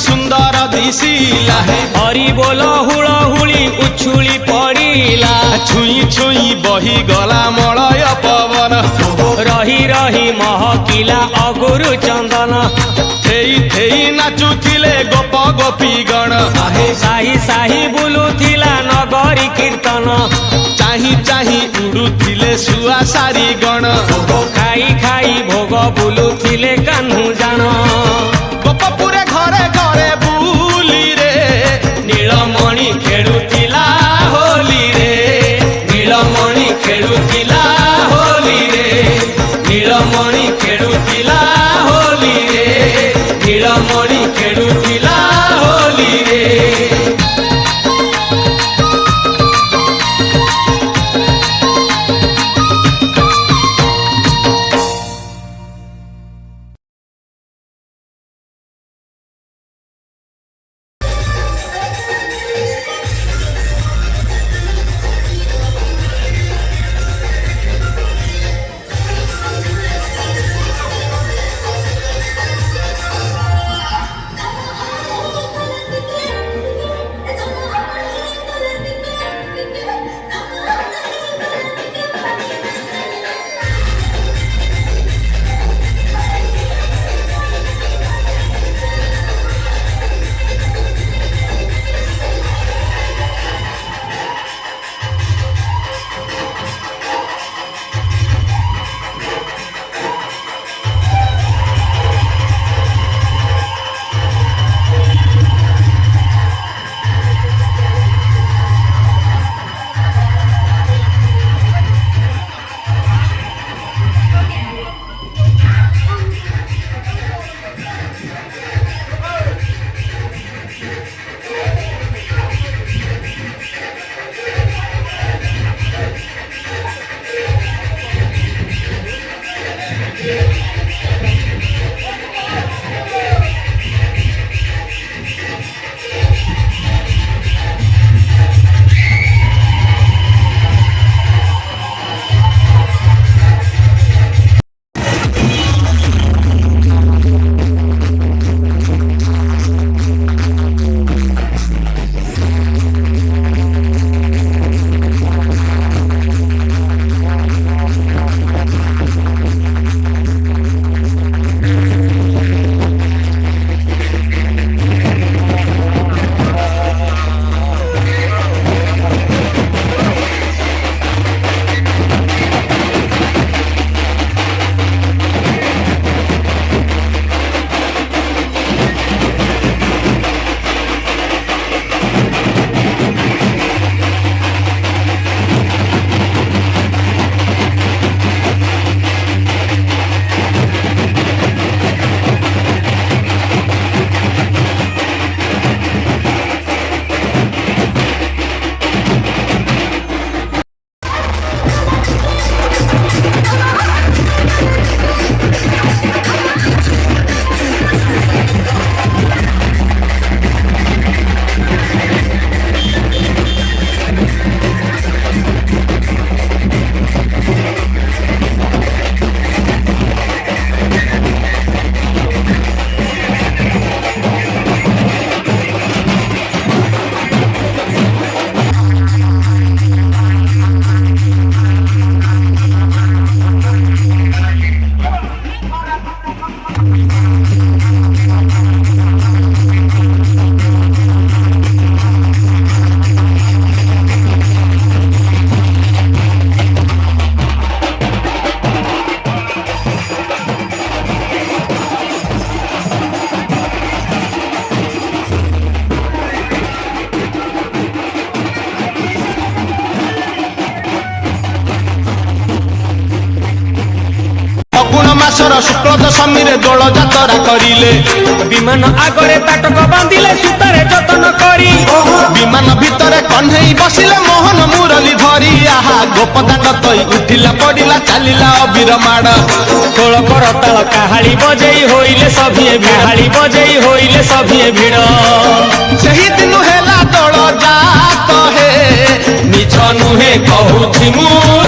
सुंदर दिशिला है हरि बोल हुलहुली उछुली पड़िला छुई छुई बही गला मलय पवन रही रही महकिला अगुरु चंदन थेई थेई नाचुथिले गोप गोपी गण साही साही बुलुथिला नगरी कीर्तन चाही चाही उड़ुथिले सुआ सारी गण खाई खाई भोग बुलुथिले कान्हू जान गोपपुरे घरे घरे बुली रे नीलमणि खेलुथिला होली रे नीलमणि खेलुथिला होली रे नीलमणि खेलुथिला होली रे नीलमणि खेलुथिला होली रे। मासर शुक्ल दशमी दोल जातरा करिले विमान आगरे ताटक बांधिले सुतारे जतन करी विमान भितरे कन्हई बसिले मोहन मुरली धरी आहा गोपदांड तई उठिला पड़िला चलिला अबीर माड़ खोल करताल काहाली बजेई होइले सभिए बिहाली बजेई होइले सभिए भिड़ सही दिन हेला दोल जात हे मिछ नुहे कहूछि मु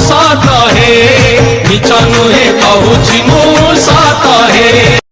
सत हे मिछ नुहे कहूछि मु सत हे।